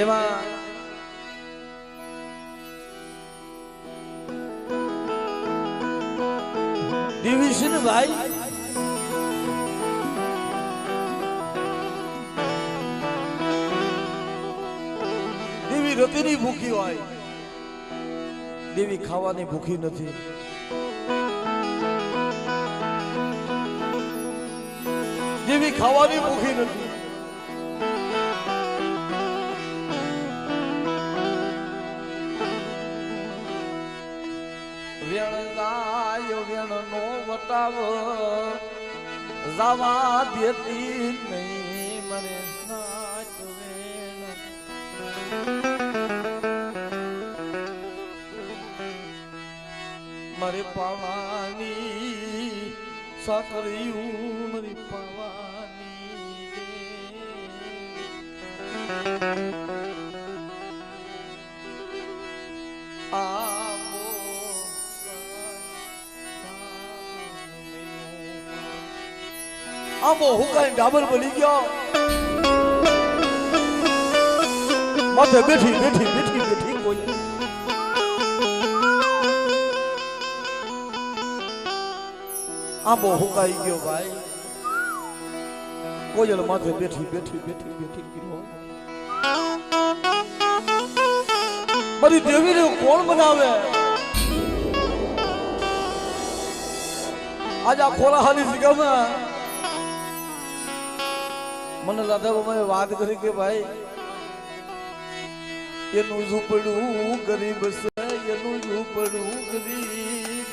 એમાં ડિવિઝન ભાઈ દેવી રતિની ભૂખી હોય, દેવી ખાવાની ભૂખી નથી. દેવી ખાવાની ભૂખી નથી. વેણ ગાય વેણ નો વટાવ જાવા દેતી નહીં મને નાચ વેણ. મારે પાવાની સાકરિયું મારી પાવાની આમો હુકાઈ ડાબર બની ગયો. માથે બેઠી બેઠી બેઠી બેઠી કોઈ આંબો હુકાઈ ગયો ભાઈ. કોયલ માથે બેઠી બેઠી બેઠી બેઠી ગયો. મારી દેવીને કોણ બનાવે? આજ આ ખોરાહાની જગ્યામાં મને દાદા બાબાએ વાત કરી કે ભાઈ એનું ઝૂંપડું ગરીબ છે, એનું ઝૂંપડું ગરીબ,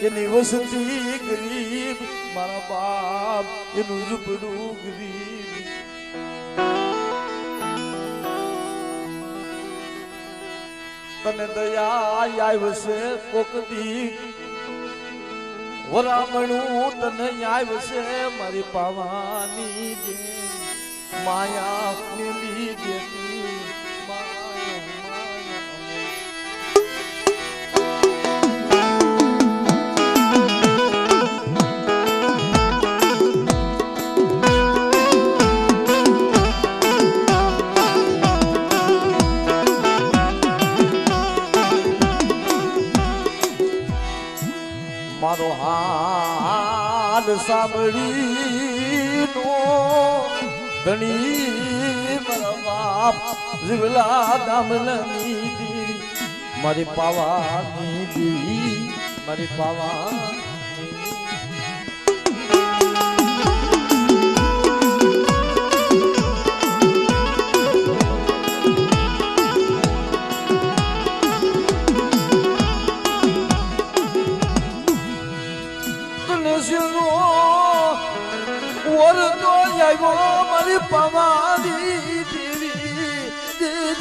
એની વસતી ગરીબ, મારા બાપ એનું ઝૂંપડું ગરીબ. તને દયા આવશે કોક દી વરામણું, તને આવશે મારી પાવાની દે માયા મેલી દેતી મારો હાલ સાંભળી નો ધણી મારા બાપ જીવલા દામલની દેવી મારી પાવાની દેવી મારી પાવાની. મારી પાવાની દેવી દેવી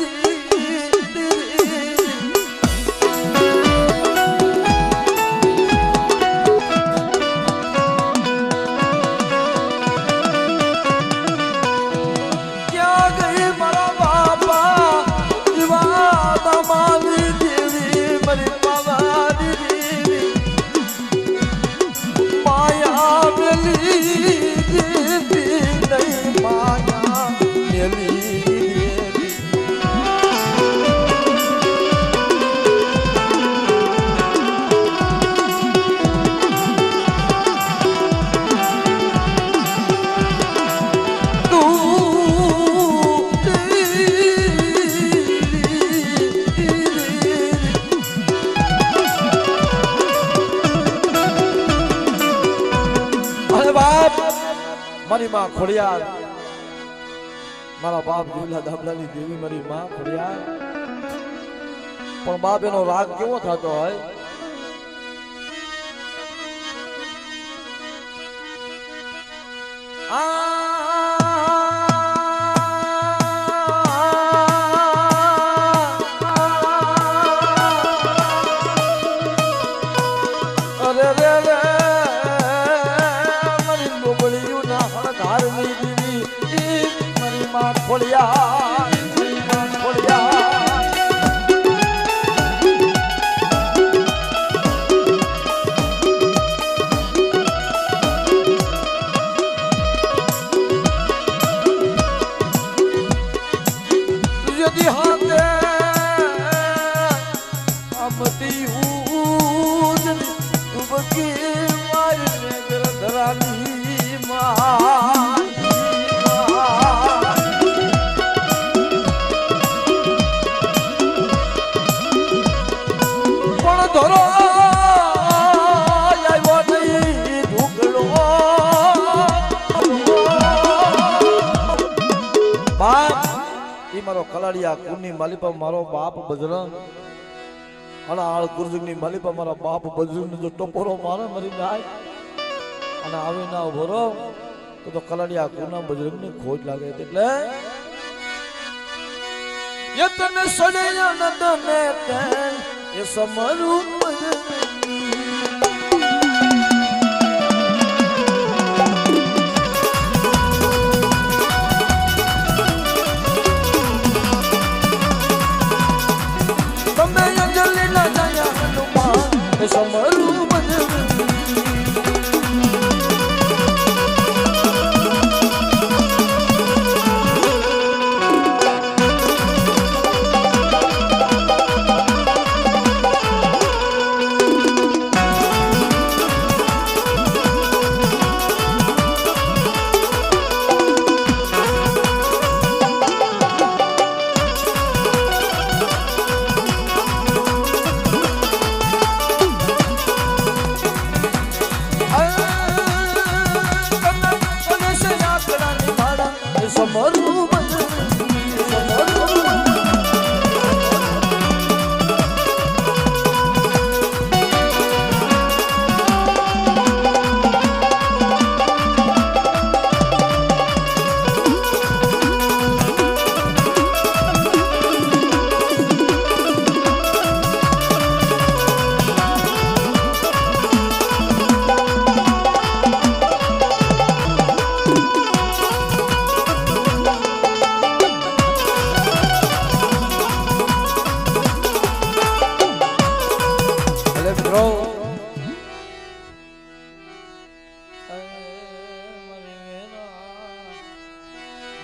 ક્યાં ગઈ મારા બાપા જીવા મારી દેવી મારી પાવાની દેવી માયા મેલી દેવી નહીં માયા મેલી મારી માં ખોડિયાર મારા બાપ જીવલા દાબલાની દેવી મારી માં ખોડિયાર. પણ બાપ એનો રાગ કેવો થતો હોય? અરે રે રે ખોડિયાર ખોડિયાર यदि કી મારી ધરાની માં પણ ધરો આવ્યો નહીં ઢુકડો બાપ ઈ મારો કલાડિયા કુની માલિપા મારો બાપ બજરંગ અને આળ ગુરજુગની માલિપા મારા બાપ બજરંગ જો ટપોરો મારે મરી જાય અને આવે ના ઉભરો તો કલાડિયા કુના બજરંગની ખોટ લાગે એટલે યતન સડ્યા નદને કેન એ સમરું તમે અંજલિ ના જાયા હનુમાન એ સમરું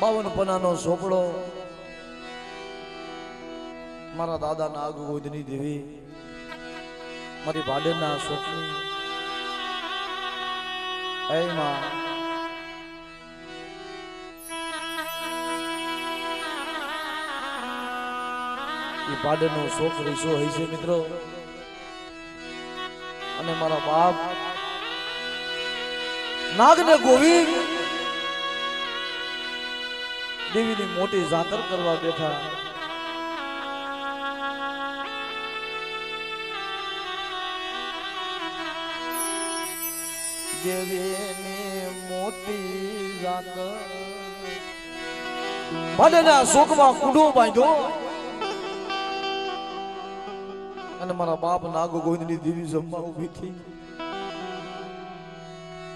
બાવન પનાનો સોપડો મારા દાદા ના આગુ ગોદની દેવી મારી ભાડેના સોપની એમાં એ ભાડેનો શોખ રીસો હોય છે મિત્રો અને મારા બાપ નાગને ગોવિંદ દેવીની મોટી જાતર કરવા બેઠા દેવીની મોટી જાતર ભાડેના શોકમાં કુંડો બાંધ્યો અને મારા બાપ નાગ ગોવિંદની દેવી જમવા ઉભી થઈ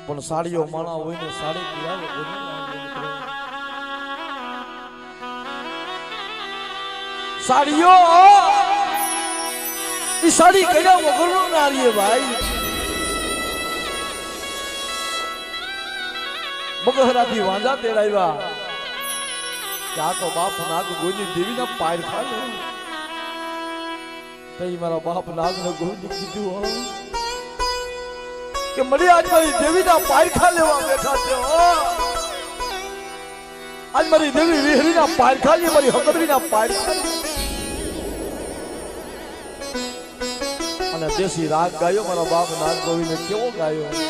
પણ સાડીઓ માણા હોય ને સાડી પીરાવે સાડીઓ ઈ સાડી કડ્યા વગરનો નારીએ ભાઈ બગહરાથી વાંજા તેડાવ્યા કે આ તો બાપ નાગ ગોવિંદની દેવીના પાય ખાલે તઈ મારા બાપ નાગને ગોવિંદ કીધું કે મને આજ મારી દેવીના પાયખા લેવા બેઠા છે આજ મારી દેવી વિહરીના પાયખા લે મારી હકડવીના પાયખા અને દેશી રાગ ગાયો મારા બાપ નાગ ગોવિંદે કેવો ગાયો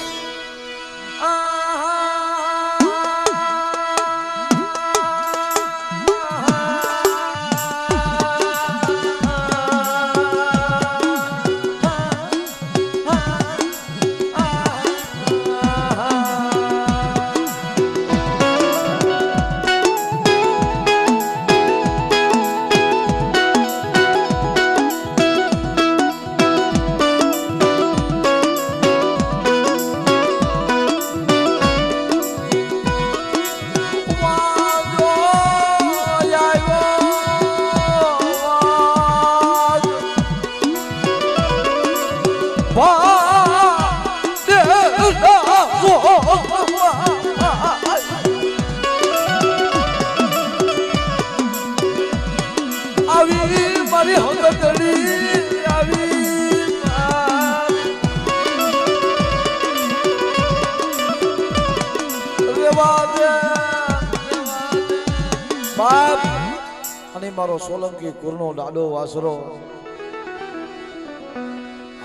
અને મારો સોલંકી કુરનો દાડો વાસરો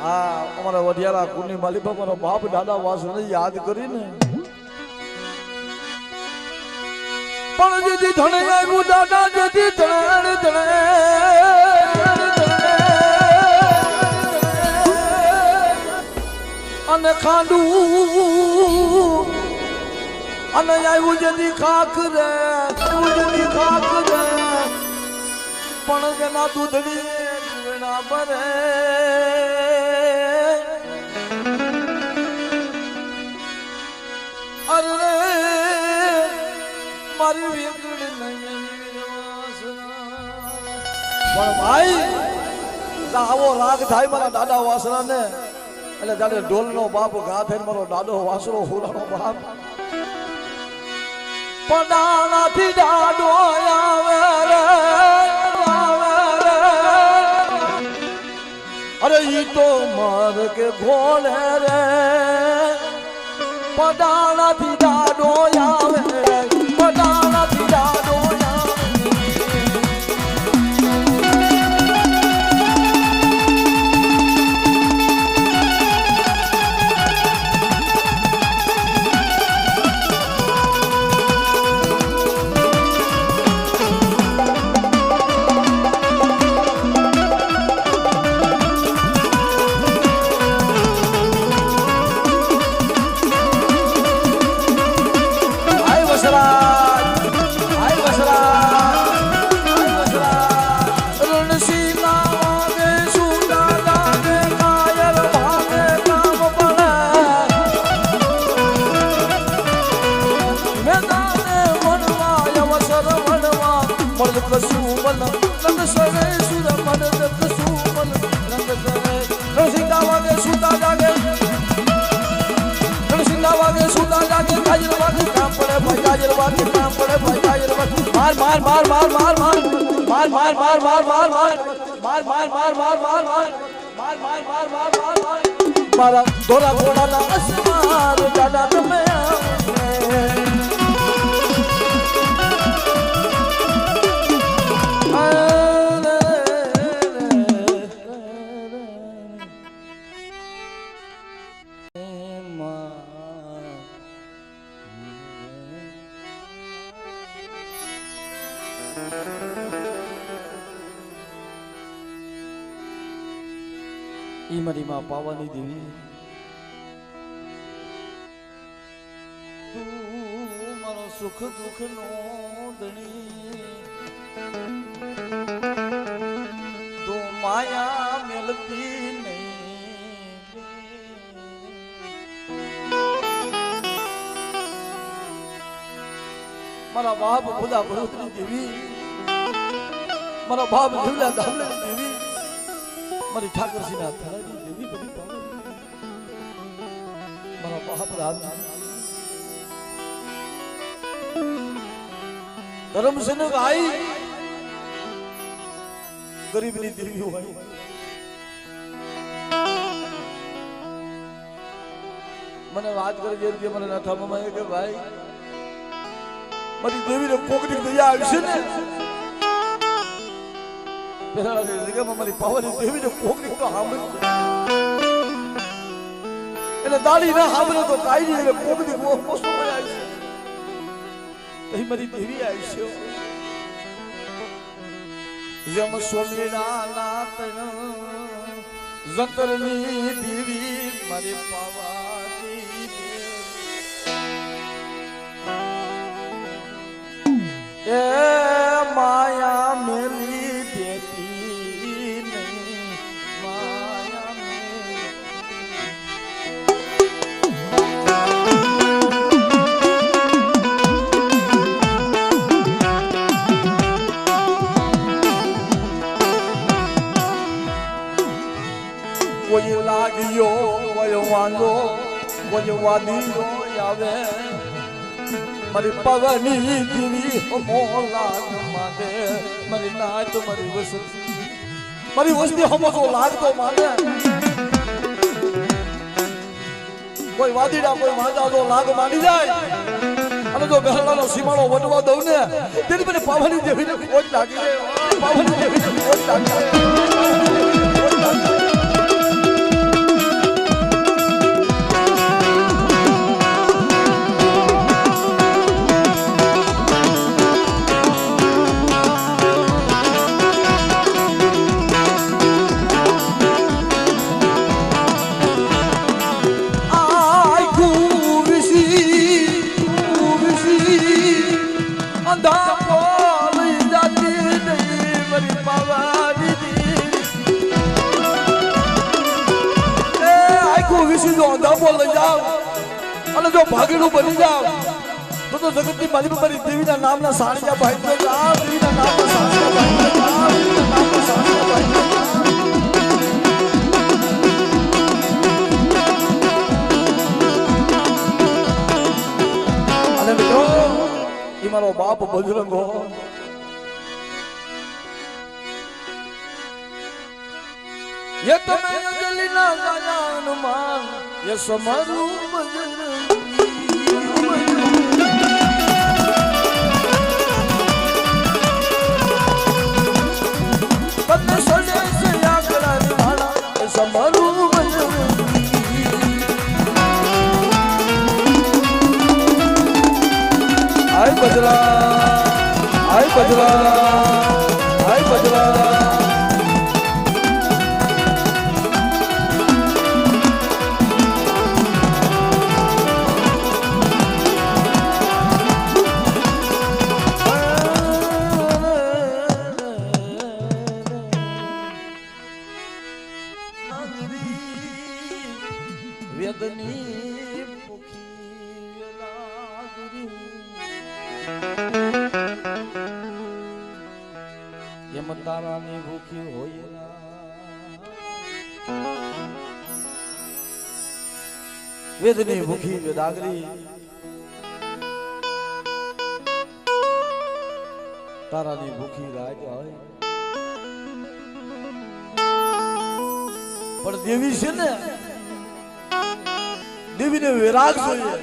આ અમારા વડિયાળા કુરની માલિપા મારો બાપ દાદા વાસરો યાદ કરીને પણ જેથી ધણે આવ્યું દાદા જેથી ધણે અને ખાંડું અને આવ્યું જેથી ખાક રે પણ જેના દૂધડી જીવના ભરે અરે મારી વેગડી નહીં પણ ભાઈ આવો રાગ થાય મારા દાદા વાસણા ને એટલે જાણે ઢોલ નો બાપ ગા થઈને મારો દાદો વાસણો હુરાનો બાપ પડાણાથી દાડો આવે રે અરે ઈ તો માર કે ઘોડે રે પડાણાથી દાડો આવે રે પડાણાથી દાડો મારા ધોરા ઘોડાના અસમાર દાદા તમે ઈ મારી માં પાવાની દેવી તું મારો સુખ દુઃખ નો ધણી તું માયા મેલતી નહીં મારા બાપ ખુદા ભરૂચની દેવી મારા બાપ જીવલા ધામની દેવી મારી ઠાકરસિંહના ધરાની દેવી બધી પાવાની મારા બાપ રામ ધર્મસિંહ આઈ ગરીબની દેવી હોય મને વાત કરી જે મને ના થામાં કે ભાઈ મારી દેવીને કોકની દયા આવશે ને પેલા જગ્યામાં મારી પાવાની દેવીને કોકની તો સાંભળી એટલે દાડી ના સાંભળે તો કાઈ નહીં કોકની મોસો આવી છે અહીં મારી દેવી આવી છે જેમ સ્વામીના નાતણ જંતરની દેવી મારી પાવાની એ માયા મેલી દેતી નહીં માયા કોઈ લાગ્યો કોઈ વાંધો કોઈ વાદીઓ આવે મારી પગની દીવી લાગ માંડે મારી નાચ મારી વસ્તી હમો લાગતો માંડે કોઈ વાદીડા કોઈ વાંધા તો લાગ માંડી જાય અને જો બેહલાનો સીમાડો વટવા દઉં ને તેથી મને પાવાની દેવીને ખોટ લાગી રે પાવાની દેવીને ખોટ લાગી લઈ જાવ અને જો ભાગીનું બની જાવ તો જગતની માલિક મારી દેવીના નામના સાળિયા ભાઈ તો જાવ દેવીના નામના સાળિયા ભાઈ તો જાવ દેવીના નામના સાળિયા ભાઈ તો જાવ અને મિત્રો ઈ મારો બાપ બજરંગ હો ये तो मैं अंजलि ना जान मान ये समरू बंदे सोने से आकड़ा निभाना ये समरू आय बजरा आय बजरा आय बजरा તારાની ભૂખી હોય વેદની ભૂખી વેદાગરી તારાની ભૂખી રાજ હોય પણ દેવી છે ને દેવીને વિરાગ જોઈએ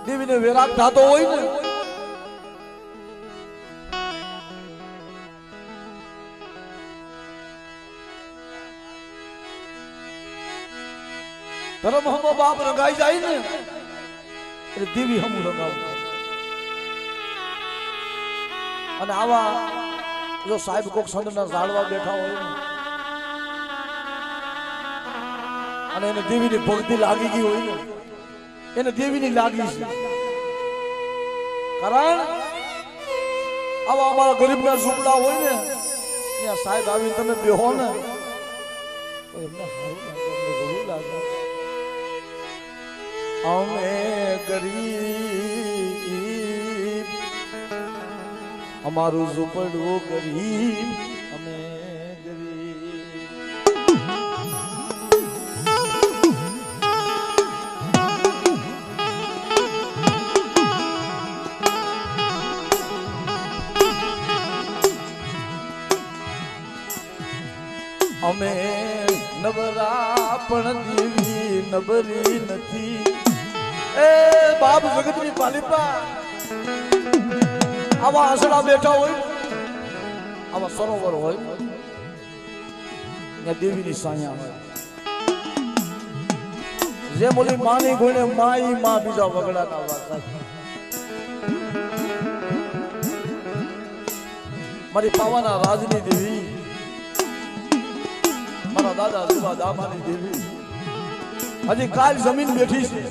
દેવીને વિરાગ થતો હોય ને ધર્મ હમો બાપ રંગાઈ જાય ને એટલે દેવી હમું રંગાવું અને આવા જો સાહેબ કોક સંતના ઝાડવા બેઠા હોય ને અને એને દેવીની ભક્તિ લાગી ગઈ હોય ને એને દેવીની લાગી છે કારણ આવા અમારા ગરીબના ઝૂંપડા હોય ને ત્યાં સાહેબ આવીને તમે બેહો ને તો એમને સારું લાગે એમને ઘણું લાગે અમે ગરીબ અમારું ઝૂંપડું ગરીબ અમે અમે નવરા પણ દેવી નબરી નથી એ બાપ જગતની પાલિપા આવા આસડા બેઠા હોય આવા સરોવર હોય ત્યાં દેવીની સાયા હોય જે બોલી માની ગુણે માઈ માં બીજા વગડાના વાતા મારી પાવાના રાજની દેવી મારા દાદા સુબા દામાની દેવી હજી કાલ જમીન બેઠી છે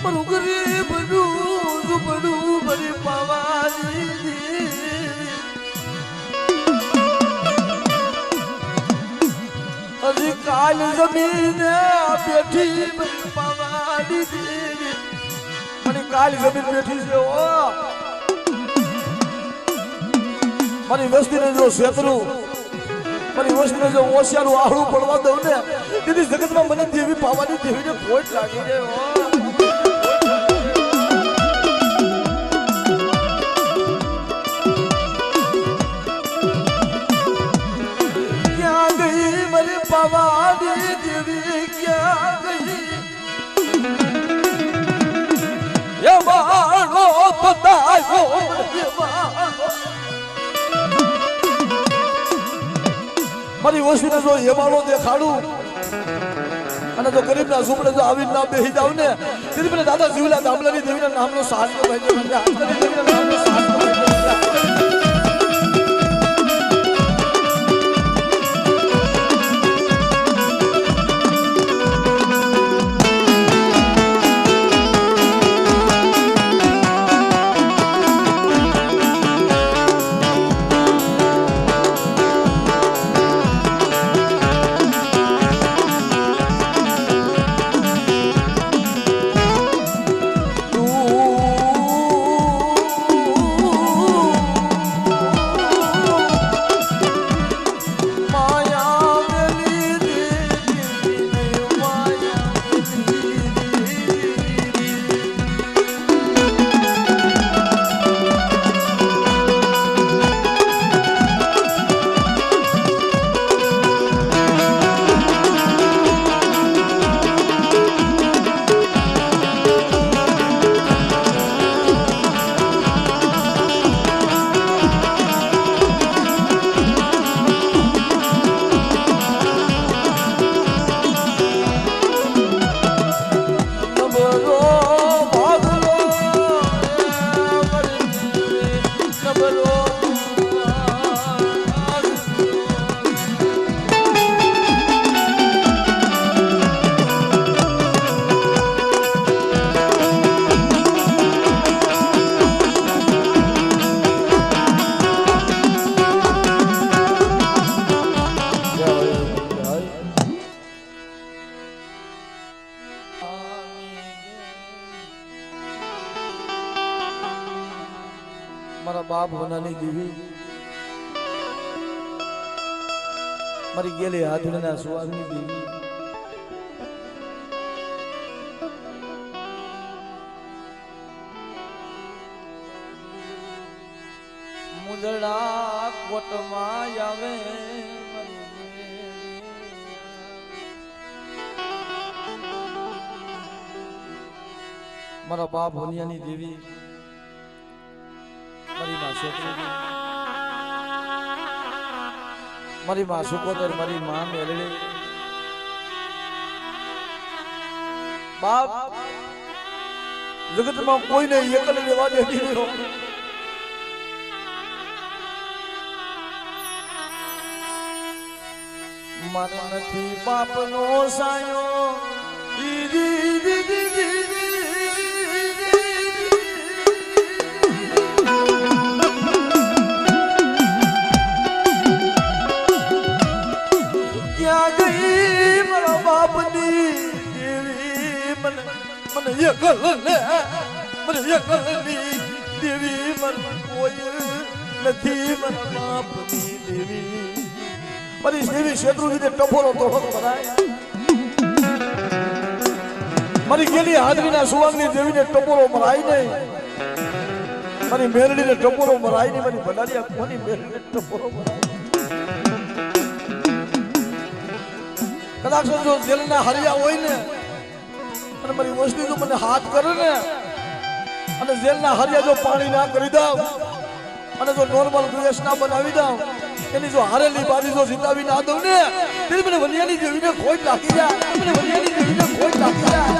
તું ગરીબ ઝૂંપડું ભરી પાવાની હજી કાલ જમીન બેઠી ભરી પાવાની દેવી કાલ જમીન બેઠી છે ઓ મારી વસ્તીને જો શેતરું મારી વસ્તીને જો ઓશિયાનું આહળું પડવા દઉં ને તેથી જગતમાં મને દેવી પાવાની દેવીને ખોટ લાગી જાય મારી વસ્તીને જો હેમાળો દેખાડું અને જો ગરીબના ઝૂંપડે જો આવીને ના બેસી જાવ ને તેથી મને દાદા જીવલા દામલાની દેવીના નામનો સહાય ભાઈ દેવીના નામનો સહાય મારા બાપ વનાની દેવી મારી ગેલી હાથના સુવાગની દેવી મુદડા કોટમાં આવે મારા બાપ વનિયાની દેવી મારી માં છોકરી મારી માં સુકોદર મારી માં મેલડી બાપ જગતમાં કોઈને એકલ રહેવા દેતી નહીં મારે નથી બાપનો સાયો મને એકલ ને મને એકલની દેવી મન કોઈ નથી મારા બાપની દેવી મારી દેવી શેત્રુજીને ટપોરો તોડો બનાય મારી ગેલી હાજરીના સુવાંગની દેવીને ટપોરો મરાય નહીં મારી મેરડીને ટપોરો મરાય નહીં મારી ભંડારીયા કોની મેરડીને ટપોરો મરાય કદાચ જો જેલના હરિયા હોય ને અને મારી વસ્તી જો મને હાથ કરે ને અને જેલના હરિયા જો પાણી ના કરી દઉં અને જો નોર્મલ ગેસ ના બનાવી દઉં એની જો હારેલી બાજી જો જીતાવી ના દઉં ને તેની મને વનિયાની દેવીને ખોટ લાગી જાય મને વનિયાની દેવીને ખોટ લાગી જાય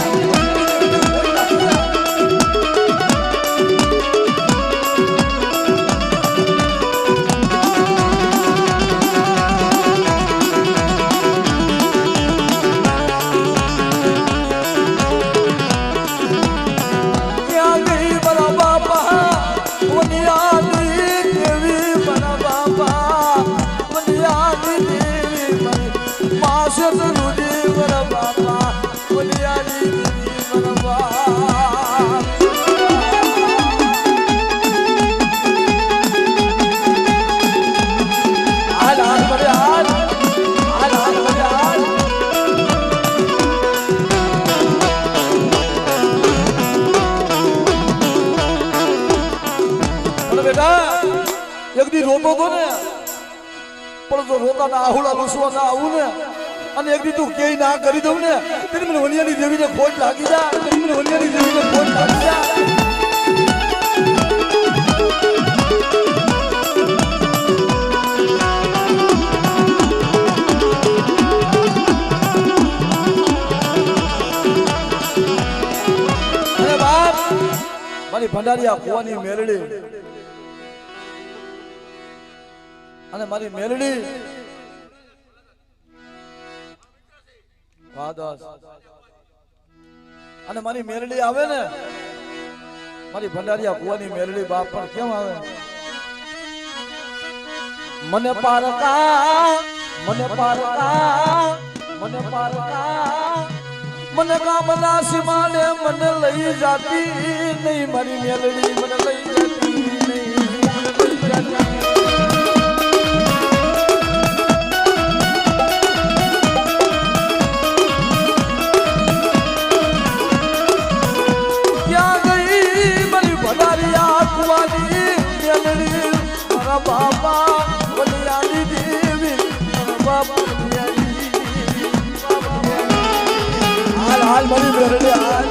રોતો તો ને પણ જો રોતા ના આહુડા બસવા ના આવું ને અને એક દી તું કેય ના કરી દઉં ને તેની મને વનિયાની દેવીને ખોટ લાગી જાય તેની મને વનિયાની દેવીને ખોટ લાગી જાય મારી ભંડારીયા કુવાની મેલડી અને મારી મેલડી વાદસ અને મારી મેલડી આવે ને મારી ભંડારીયા કુવાની મેલડી બાપ પણ કેમ આવે મને પારકા મને પારકા મને પારકા મને કામના સીમાડે મને લઈ જાતી નહીં મારી મેલડી મને લઈ જાતી નહીં મને લઈ જાતી બાબા બલિયાની દેવી બાબા હાલ હાલ મારી મેરડી હાલ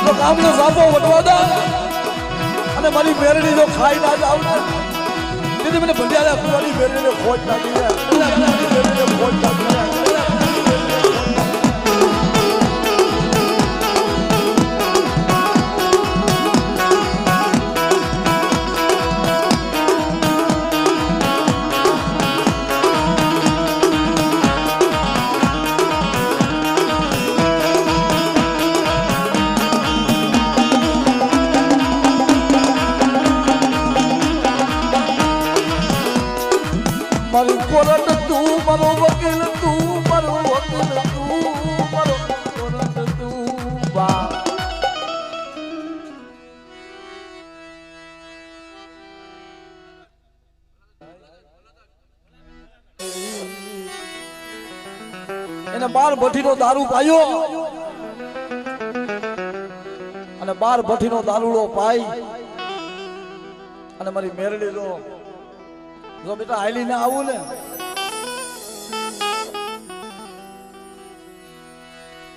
તો કામનો સાપો વટવા દો અને મારી મેરડી જો ખાઈ ના જાવ ને તેથી મને ભંડિયાલા કુવાની મેરડીને ખોટ નાખી દે મેરડીને ખોટ નાખી દે મારી કોરટ તું મારો વકીલ તું મારો વકીલ તું મારો કોરટ તું બા એને 12 ભઠ્ઠીનો દારૂ પાયો અને 12 ભઠ્ઠીનો દારૂડો પાઈ અને મારી મેરડી જો બેટા હાલી ને આવું ને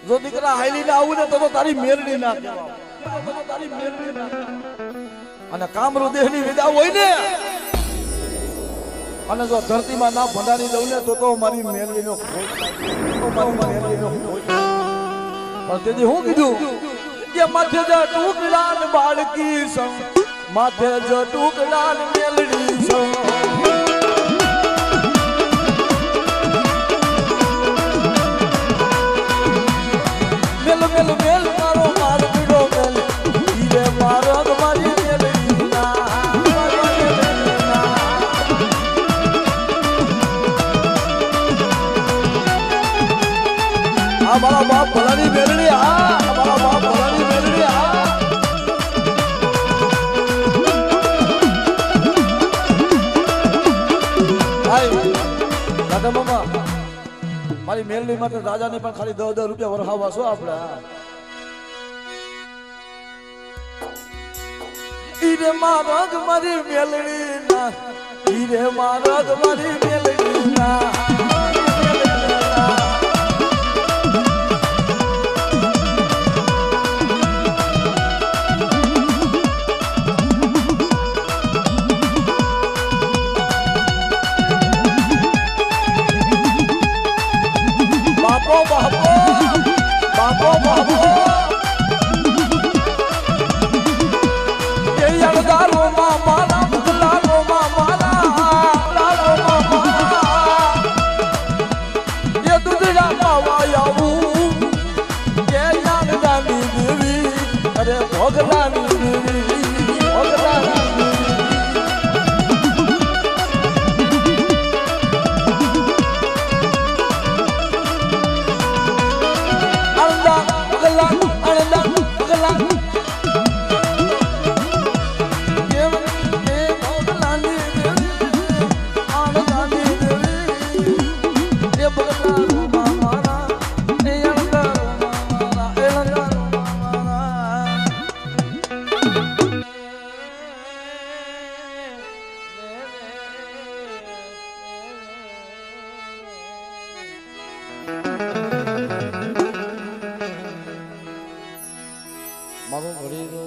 જો દીકરા હાલી ને આવું ને તો તારી મેરડી ના કહેવાય તારી મેરડી ના અને કામરૂ દેહ ની વિદા હોય ને અને જો ધરતીમાં ના ભંડારી દઉં ને તો મારી મેરડી નો ખોટ તો મારી મેરડી નો ખોટ પણ તેથી હું કીધું કે માથે જ ટુકડા ને બાળકી સંગ માથે જ ટુકડા ને મેલડી સંગ મેલ મેલ મારો માર પીડો મેલ ઈરે મારો મારી મેલડી ના આ મારા બાપ ભલાની મેલડી આ મારા બાપ ભલાની મેલડી આ દાદા મામા મારી મેલડી માટે રાજાને પણ ખાલી 10 રૂપિયા વરહાવા છો આપણે ઈરે મારગ મારી મેલડી ના ઈરે મારગ મારી મેલડી ના બાપો બાપો બાપો બાપો એ યણદારો માં મારા બુલારો માં મારા લાલો માં મારા એ દુધડા પાવા આવું કે યણદાની દેવી અરે ભોગલાની દેવી ભોગલાની મારો ઘડીરો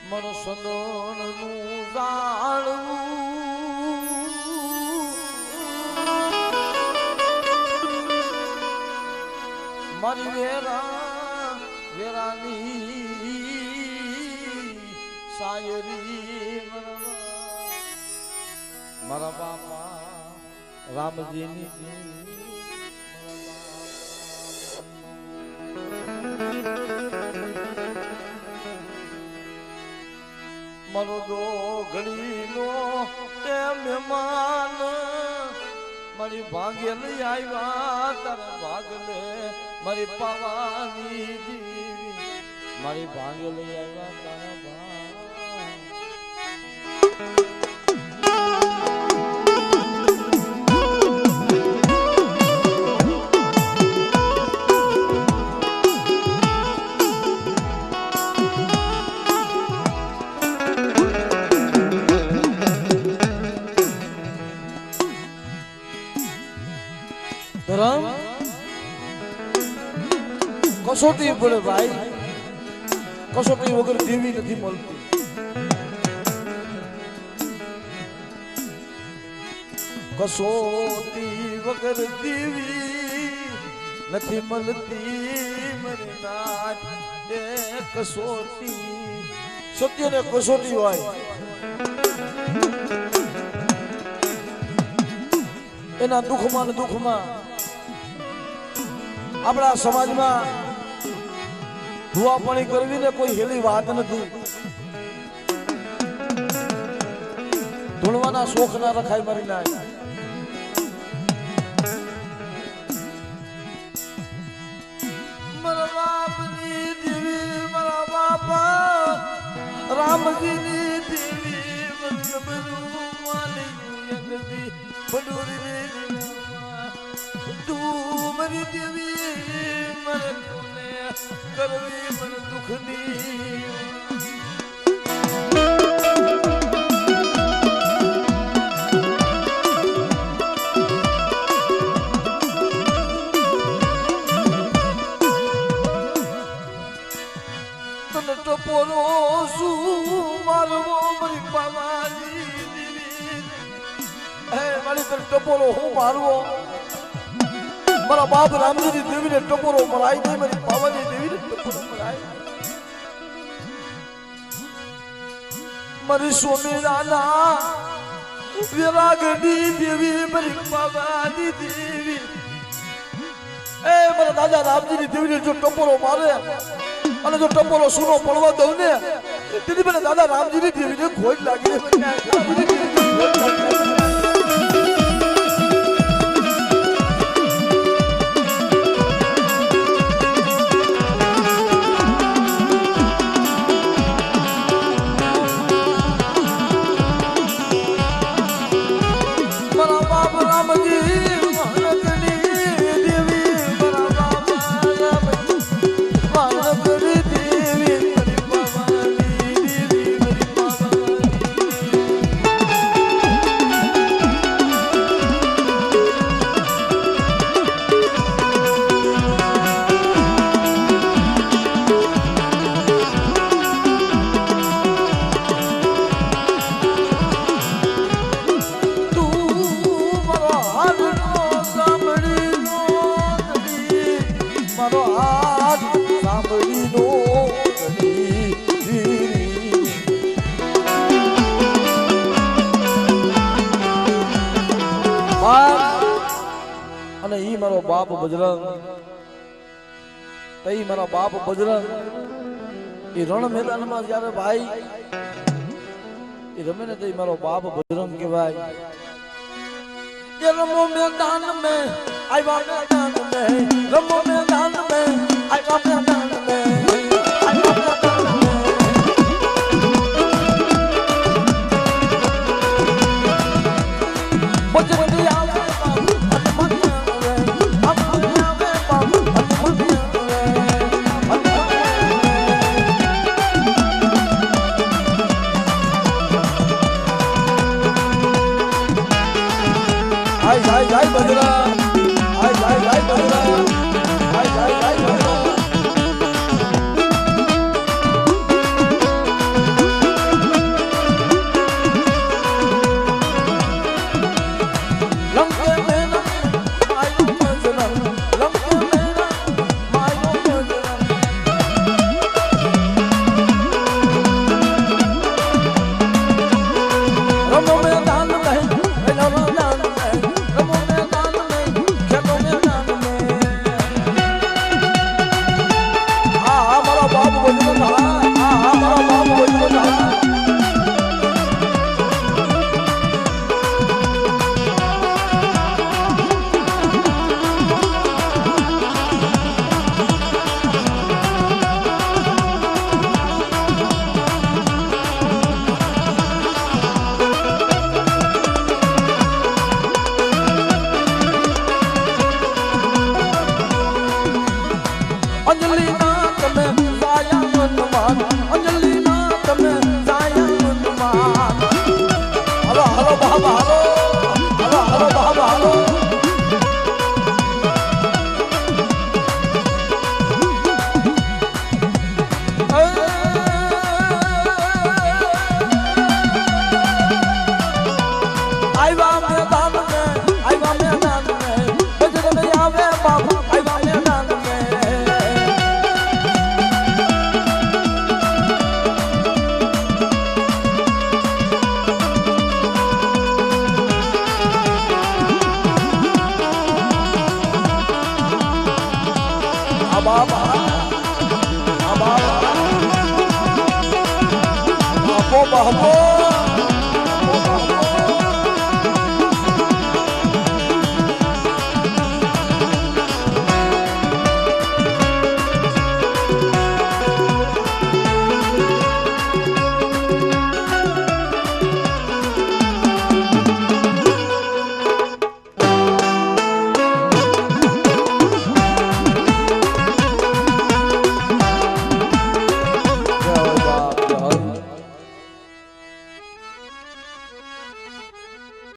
મન સંદોણનું જાણવું મારી વેરાની સાયરી મારા બાપા રામજીની મારો દો ઘડીનો તે મહેમાન મારી ભાગેલી આવ્યા તારા ભાગલે મારી પાવાની દેવી મારી ભાગેલી આવ્યા તારા કસોટી પડે ભાઈ કસોટી વગર દેવી નથી મળતી કસોટી વગર દેવી નથી મળતી મને નાથ એ કસોટી સત્ય ને કસોટી હોય એના દુઃખમાં ને દુઃખમાં આપણા સમાજમાં ભુવાપણી કરવી ને કોઈ હેલી વાત નથી ધૂણવાના શોખ ના રખાય મારી નાય મારા બાપની દેવી મારા બાપા રામજીની દેવી વલ્લભ માલી જગદી પડોરી તું મારી દેવી મને કોને કરવી મને દુઃખની તને ટપોરો શું મારવો મારી પાવાની દેવી હે મારી તને ટપોરો હું મારવો મારા બાપ રામજીની દેવીને ટપોરો મરાઈ દે મારી પાવાની દેવીને ટપોરો મરાઈ મારી સોમેરાના વિરાગની દેવી મારી પાવાની દેવી એ મારા દાદા રામજીની દેવીને જો ટપોરો મારે અને જો ટપોરો સુનો પડવા દઉં ને તેથી મને દાદા રામજીની દેવીને ખોટ લાગી અને ઈ મારો બાપ બજરંગ તઈ મારા બાપ બજરંગ એ રણ મેદાનમાં જ્યારે ભાઈ એ રમે ને તઈ મારો બાપ બજરંગ કહેવાય ये रमो मैदान में आया मैदान में रमो मैदान में आया मैदान में જય બજરંગ જય જય જય બજરંગ જય જય જય બજરંગ બાપો બાપો